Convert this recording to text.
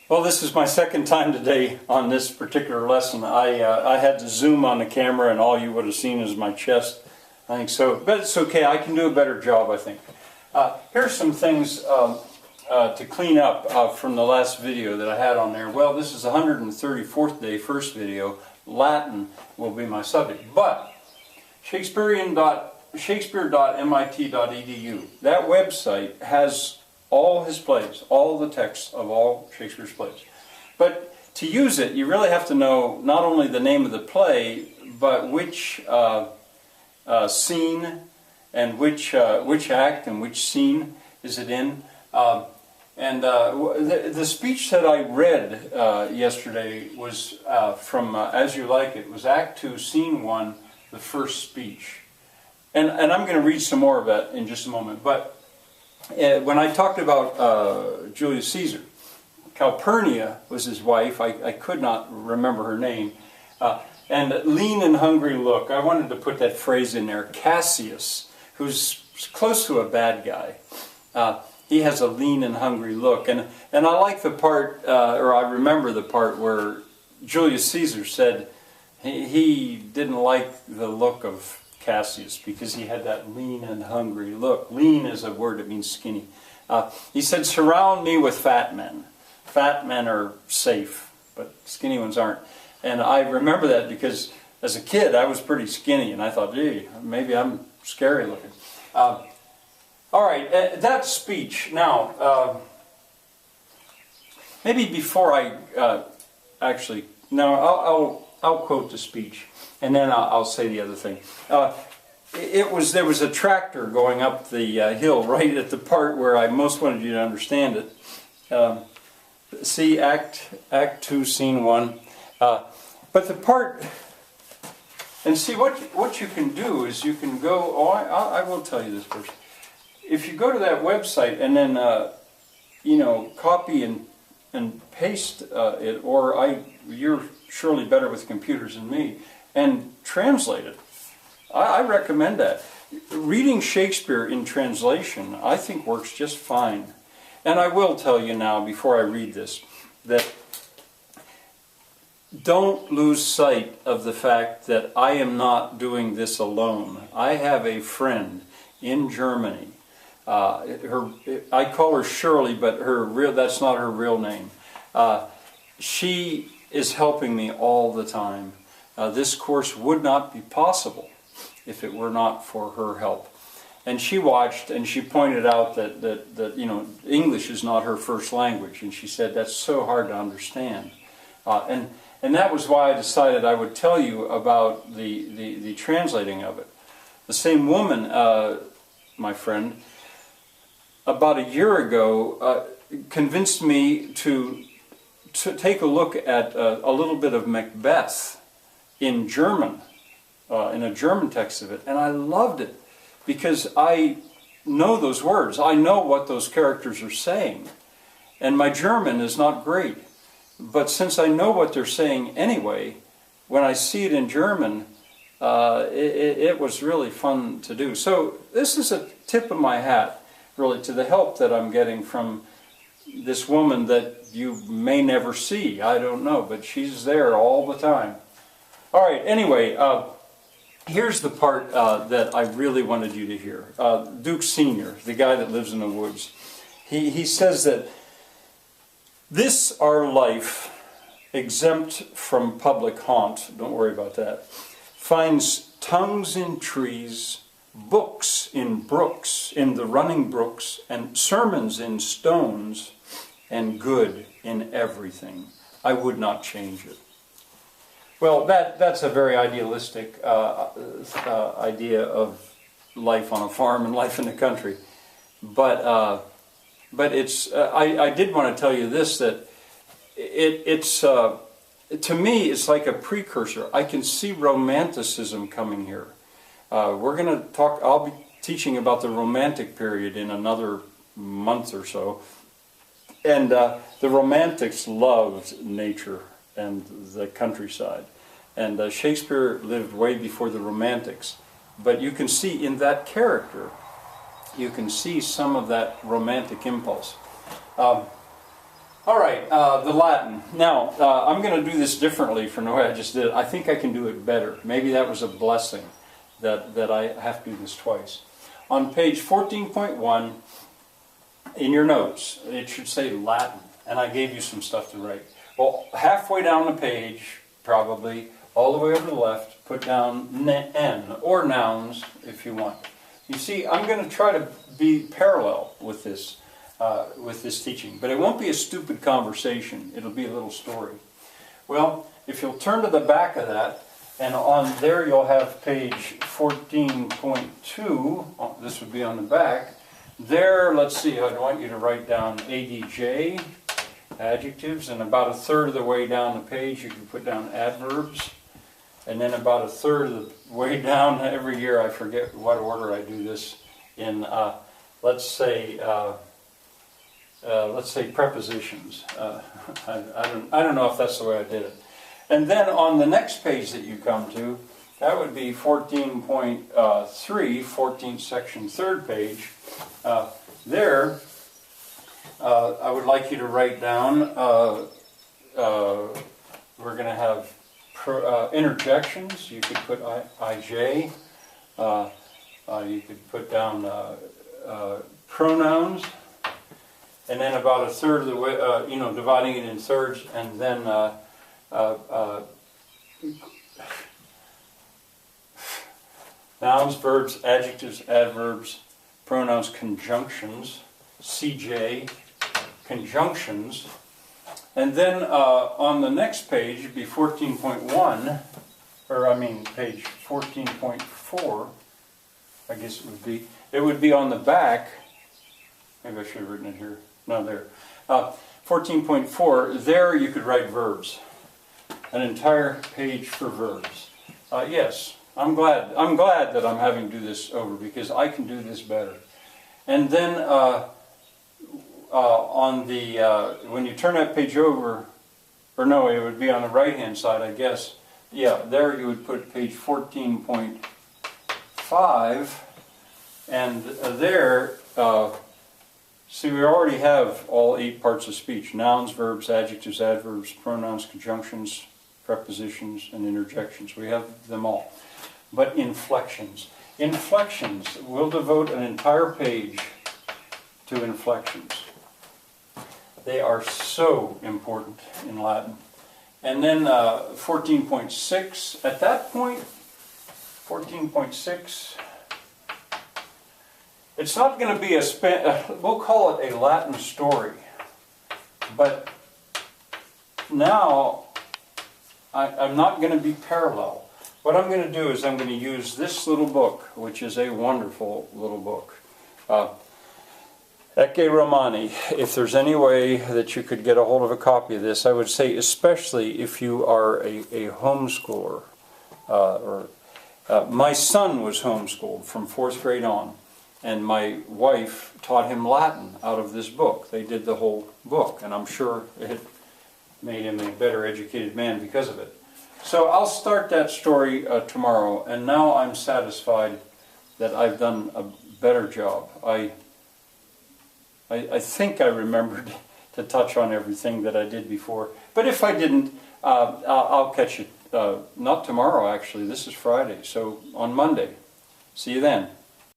Well, this is my second time today on this particular lesson. I had to zoom on the camera and all you would have seen is my chest. I think so, but it's okay. I can do a better job, I think. Here's some things to clean up from the last video that I had on there. Well, this is the 134th day, first video. Latin will be my subject. But Shakespeare.mit.edu, that website has all his plays, all the texts of all Shakespeare's plays. But to use it, you really have to know not only the name of the play, but which scene and which act and which scene is it in. The speech that I read yesterday was from As You Like It. Was Act 2, Scene 1, the first speech. And I'm going to read some more of that in just a moment. But when I talked about Julius Caesar, Calpurnia was his wife. I could not remember her name. And lean and hungry look. I wanted to put that phrase in there. Cassius, who's close to a bad guy. He has a lean and hungry look. And I like the part, or I remember the part where Julius Caesar said he didn't like the look of Cassius because he had that lean and hungry look. Lean is a word that means skinny. He said, surround me with fat men. Fat men are safe, but skinny ones aren't. And I remember that because as a kid I was pretty skinny and I thought, gee, maybe I'm scary looking. All right, that speech. Now, maybe before I I'll quote the speech, and then I'll say the other thing. There was a tractor going up the hill right at the part where I most wanted you to understand it. See Act 2, Scene 1. But the part, and see what you can do is you can go. Oh, I will tell you this first. If you go to that website and then copy and paste it, or you're surely better with computers than me, and translate it. I recommend that. Reading Shakespeare in translation, I think, works just fine. And I will tell you now, before I read this, that don't lose sight of the fact that I am not doing this alone. I have a friend in Germany. I call her Shirley, but that's not her real name. She is helping me all the time. This course would not be possible if it were not for her help. And she watched and she pointed out that English is not her first language, and she said that's so hard to understand. And that was why I decided I would tell you about the translating of it. The same woman, my friend, about a year ago, convinced me to take a look at a little bit of Macbeth in German, in a German text of it, and I loved it because I know those words. I know what those characters are saying, and my German is not great. But since I know what they're saying anyway, when I see it in German, it was really fun to do. So this is a tip of my hat, really, to the help that I'm getting from this woman that you may never see. I don't know, but she's there all the time. All right, anyway, here's the part that I really wanted you to hear. Duke Senior, the guy that lives in the woods, he says that this our life, exempt from public haunt, don't worry about that, finds tongues in trees, books in brooks, in the running brooks, and sermons in stones, and good in everything. I would not change it. Well, that's a very idealistic idea of life on a farm and life in the country. But it's I did want to tell you this, that it's to me it's like a precursor. I can see romanticism coming here. We're going to talk. I'll be teaching about the Romantic period in another month or so, and the Romantics loved nature and the countryside, and Shakespeare lived way before the Romantics. But you can see in that character, you can see some of that romantic impulse. All right, the Latin. Now, I'm going to do this differently from the way I just did it. I think I can do it better. Maybe that was a blessing that I have to do this twice. On page 14.1, in your notes, it should say Latin, and I gave you some stuff to write. Well, halfway down the page, probably, all the way over to the left, put down N, or nouns, if you want. You see, I'm going to try to be parallel with this teaching, but it won't be a stupid conversation. It'll be a little story. Well, if you'll turn to the back of that, and on there you'll have page 14.2, this would be on the back. There, let's see, I want you to write down ADJ, adjectives, and about a third of the way down the page you can put down adverbs, and then about a third of the way down, every year I forget what order I do this in, let's say prepositions. I don't know if that's the way I did it. And then on the next page that you come to, that would be 14.3, 14th section, 3rd page. There, I would like you to write down, we're going to have interjections. You could put IJ. You could put down pronouns. And then about a third of the way, dividing it in thirds, and then nouns, verbs, adjectives, adverbs, pronouns, conjunctions, CJ, conjunctions. And then on the next page, it'd be 14.1, page 14.4, I guess it would be on the back. Maybe I should have written it here. No, there. 14.4, there you could write verbs. An entire page for verbs. Yes, I'm glad that I'm having to do this over, because I can do this better. And then on the when you turn that page over, or no, it would be on the right hand side, I guess. Yeah, there you would put page 14.5, and there. See, we already have all 8 parts of speech: nouns, verbs, adjectives, adverbs, pronouns, conjunctions, prepositions, and interjections. We have them all. But inflections. Inflections, we'll devote an entire page to inflections. They are so important in Latin. And then 14.6, at that point, 14.6, it's not going to be we'll call it a Latin story. But now, I'm not going to be parallel. What I'm going to do is I'm going to use this little book, which is a wonderful little book. Ecce Romani. If there's any way that you could get a hold of a copy of this, I would say especially if you are a homeschooler. My son was homeschooled from 4th grade on. And my wife taught him Latin out of this book. They did the whole book, and I'm sure it made him a better educated man because of it. So I'll start that story tomorrow, and now I'm satisfied that I've done a better job. I think I remembered to touch on everything that I did before, but if I didn't, I'll catch it. Not tomorrow, actually. This is Friday, so on Monday. See you then.